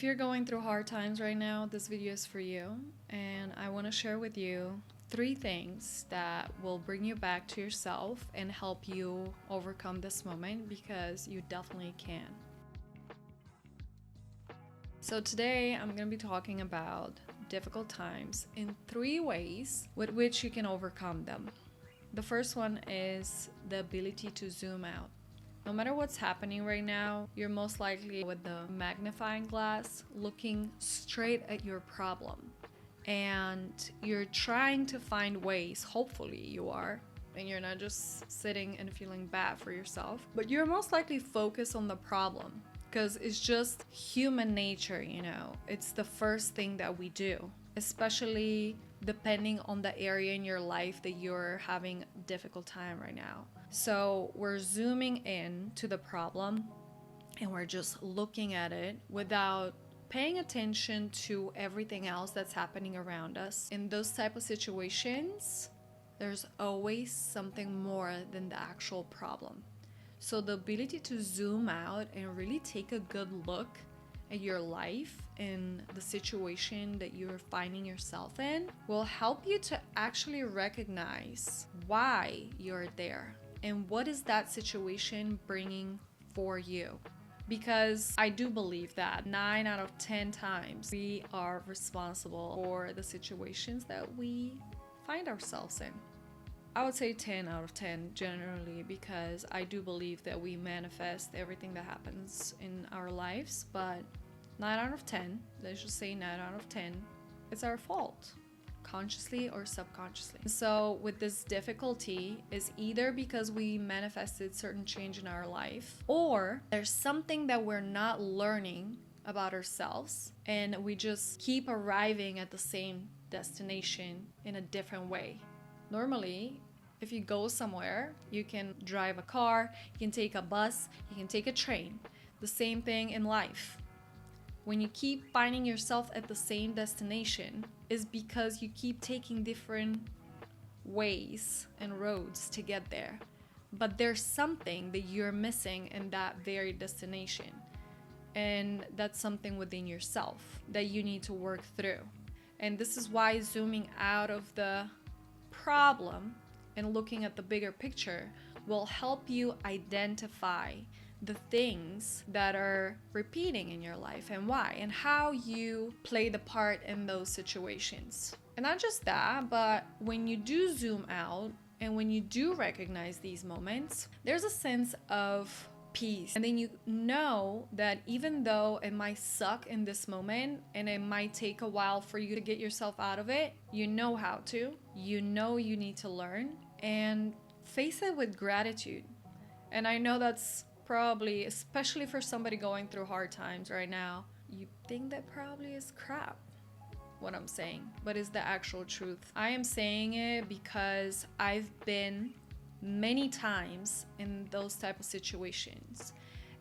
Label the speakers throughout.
Speaker 1: If you're going through hard times right now, this video is for you, and I want to share with you 3 things that will bring you back to yourself and help you overcome this moment, because you definitely can. So today I'm going to be talking about difficult times in 3 ways with which you can overcome them. The first one is the ability to zoom out. No matter what's happening right now, you're most likely with the magnifying glass looking straight at your problem. And you're trying to find ways, hopefully you are, and you're not just sitting and feeling bad for yourself, but you're most likely focused on the problem because it's just human nature, It's the first thing that we do, especially depending on the area in your life that you're having a difficult time right now. So we're zooming in to the problem and we're just looking at it without paying attention to everything else that's happening around us. In those type of situations, there's always something more than the actual problem. So the ability to zoom out and really take a good look at your life and the situation that you're finding yourself in will help you to actually recognize why you're there and what is that situation bringing for you. Because I do believe that 9 out of 10 times we are responsible for the situations that we find ourselves in. I would say 10 out of 10 generally, because I do believe that we manifest everything that happens in our lives, but 9 out of 10, let's just say 9 out of 10, it's our fault, consciously or subconsciously. So with this difficulty is either because we manifested certain change in our life, or there's something that we're not learning about ourselves and we just keep arriving at the same destination in a different way. Normally, if you go somewhere, you can drive a car, you can take a bus, you can take a train. The same thing in life. When you keep finding yourself at the same destination, is because you keep taking different ways and roads to get there. But there's something that you're missing in that very destination. And that's something within yourself that you need to work through. And this is why zooming out of the problem and looking at the bigger picture will help you identify the things that are repeating in your life and why, and how you play the part in those situations. And not just that, but when you do zoom out and when you do recognize these moments, there's a sense of peace. And then you know that even though it might suck in this moment and it might take a while for you to get yourself out of it, you know how to. You know you need to learn and face it with gratitude. And I know that's probably, especially for somebody going through hard times right now, you think that probably is crap, what I'm saying, but it's the actual truth. I am saying it because I've been many times in those type of situations.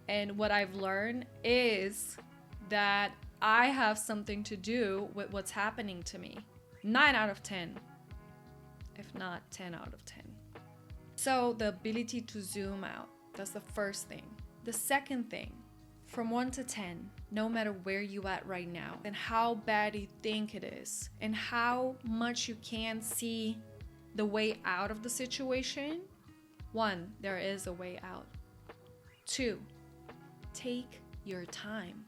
Speaker 1: And what I've learned is that I have something to do with what's happening to me. 9 out of 10, if not 10 out of 10. So the ability to zoom out, that's the first thing. The second thing, from 1 to 10, no matter where you at right now and how bad you think it is and how much you can see the way out of the situation. 1, there is a way out. 2, take your time.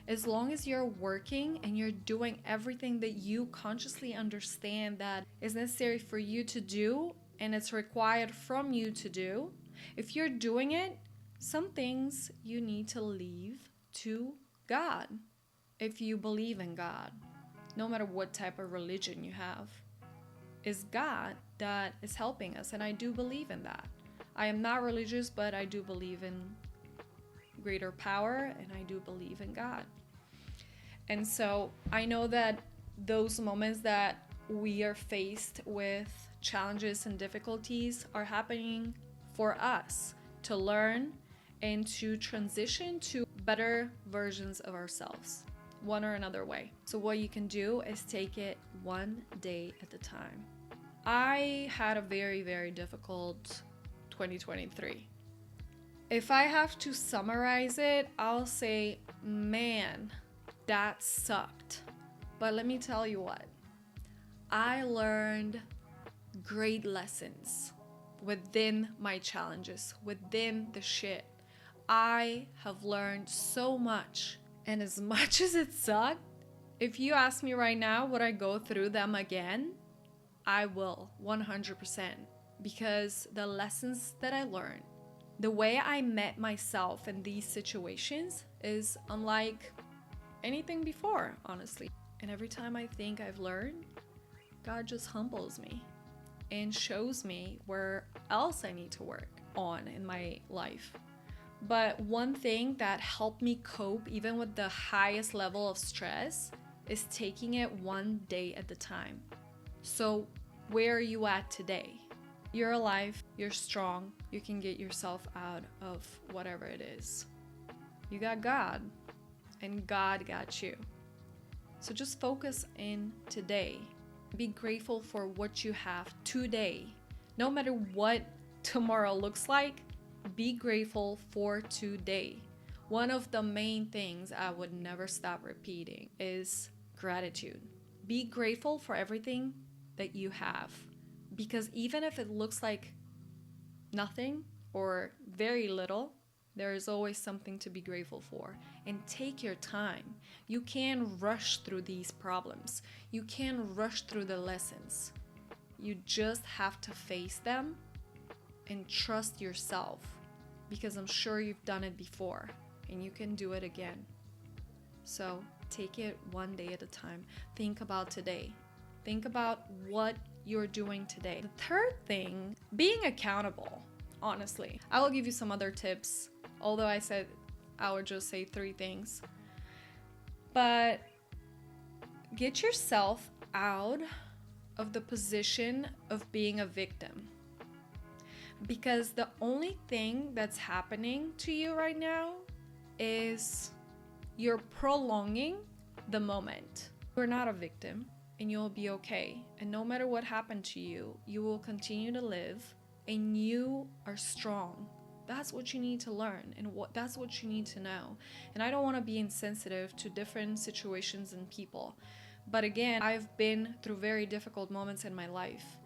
Speaker 1: As long as you're working and you're doing everything that you consciously understand that is necessary for you to do and it's required from you to do, if you're doing it, some things you need to leave to God. If you believe in God, no matter what type of religion you have, it's God that is helping us, and I do believe in that. I am not religious, but I do believe in greater power, and I do believe in God. And so I know that those moments that we are faced with challenges and difficulties are happening for us to learn and to transition to better versions of ourselves, one or another way. So what you can do is take it one day at a time. I had a very, very difficult 2023. If I have to summarize it, I'll say, man, That sucked. But let me tell you what, I learned great lessons within my challenges, within the shit. I have learned so much. And as much as it sucked, if you ask me right now, would I go through them again? I will, 100%. Because the lessons that I learned, the way I met myself in these situations is unlike anything before, honestly. And every time I think I've learned, God just humbles me and shows me where else I need to work on in my life. But one thing that helped me cope even with the highest level of stress is taking it one day at a time. So where are you at today? You're alive, you're strong, you can get yourself out of whatever it is. You got God, and God got you. So just focus in today. Be grateful for what you have today. No matter what tomorrow looks like, be grateful for today. One of the main things I would never stop repeating is gratitude. Be grateful for everything that you have. Because even if it looks like nothing or very little, there is always something to be grateful for. And take your time. You can't rush through these problems. You can't rush through the lessons. You just have to face them and trust yourself. Because I'm sure you've done it before and you can do it again. So take it one day at a time. Think about today. Think about what you're doing today. The third thing, being accountable, honestly. I will give you some other tips, although I said I would just say 3 things. But get yourself out of the position of being a victim. Because the only thing that's happening to you right now is you're prolonging the moment. You're not a victim. And you'll be okay. And no matter what happened to you, you will continue to live and you are strong. That's what you need to learn and that's what you need to know. And I don't want to be insensitive to different situations and people. But again, I've been through very difficult moments in my life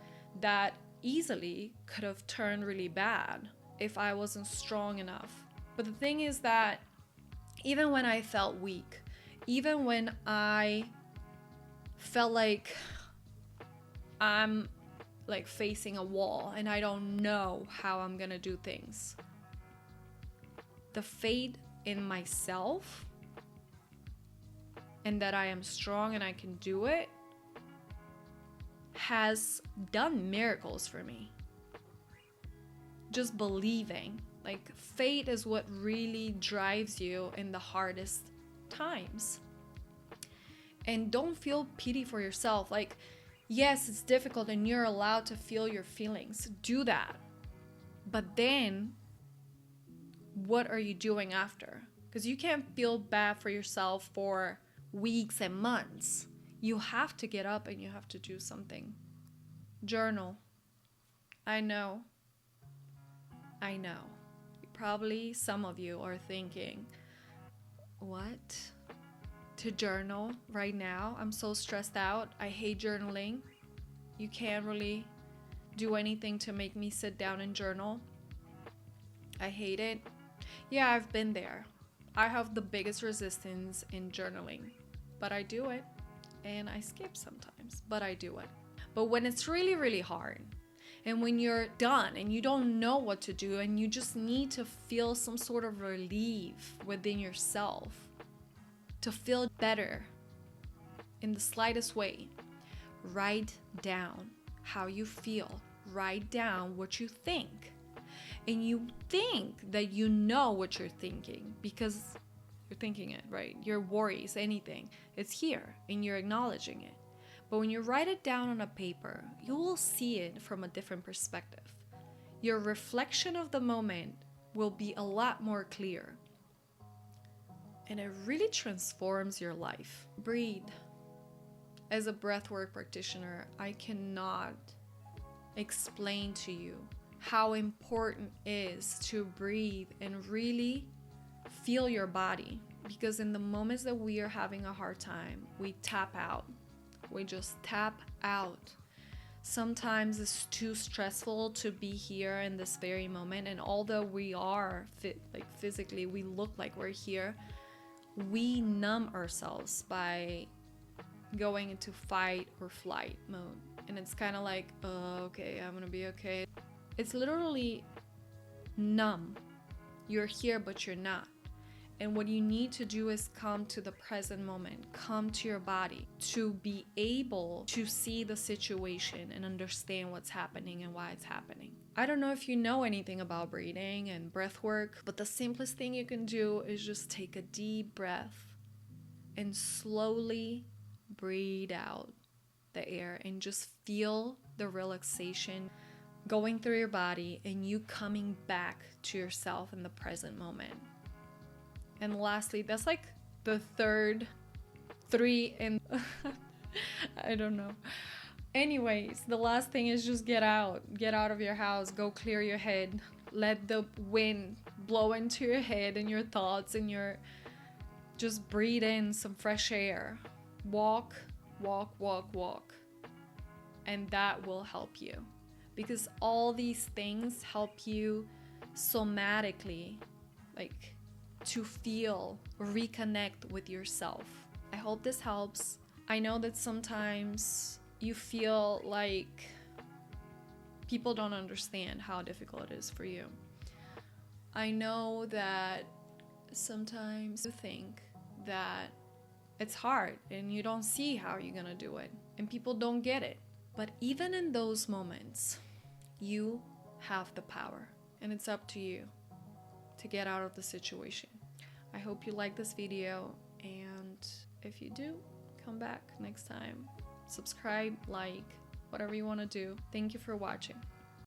Speaker 1: that easily could have turned really bad if I wasn't strong enough. But the thing is that even when I felt weak, even when I felt like I'm like facing a wall and I don't know how I'm gonna do things, the faith in myself and that I am strong and I can do it has done miracles for me. Just believing. Like, faith is what really drives you in the hardest times. And don't feel pity for yourself. Like, yes, it's difficult and you're allowed to feel your feelings. Do that. But then, what are you doing after? Because you can't feel bad for yourself for weeks and months. You have to get up and you have to do something. Journal. I know. Probably some of you are thinking, what? To journal right now? I'm so stressed out. I hate journaling. You can't really do anything to make me sit down and journal. I hate it. Yeah, I've been there. I have the biggest resistance in journaling, but I do it. And I skip sometimes, but I do it. But when it's really, really hard, and when you're done and you don't know what to do and you just need to feel some sort of relief within yourself, to feel better in the slightest way, write down how you feel. Write down what you think. And you think that you know what you're thinking because you're thinking it, right? Your worries, anything, it's here and you're acknowledging it. But when you write it down on a paper, you will see it from a different perspective. Your reflection of the moment will be a lot more clear. And it really transforms your life. Breathe. As a breathwork practitioner, I cannot explain to you how important it is to breathe and really feel your body. Because in the moments that we are having a hard time, we tap out. We just tap out. Sometimes it's too stressful to be here in this very moment, and although we are physically, we look like we're here, we numb ourselves by going into fight or flight mode. And it's kind of like, oh, okay, I'm gonna be okay. It's literally numb. You're here, but you're not. And what you need to do is come to the present moment, come to your body to be able to see the situation and understand what's happening and why it's happening. I don't know if you know anything about breathing and breath work, but the simplest thing you can do is just take a deep breath and slowly breathe out the air and just feel the relaxation going through your body and you coming back to yourself in the present moment. And lastly, that's like the third three in I don't know. Anyways, the last thing is just get out of your house, go clear your head, let the wind blow into your head and your thoughts, and just breathe in some fresh air. Walk, and that will help you, because all these things help you somatically, like to feel, reconnect with yourself. I hope this helps. I know that sometimes you feel like people don't understand how difficult it is for you. I know that sometimes you think that it's hard and you don't see how you're gonna do it, and people don't get it. But even in those moments, you have the power, and it's up to you to get out of the situation. I hope you like this video, and if you do, come back next time. Subscribe, like, whatever you want to do. Thank you for watching.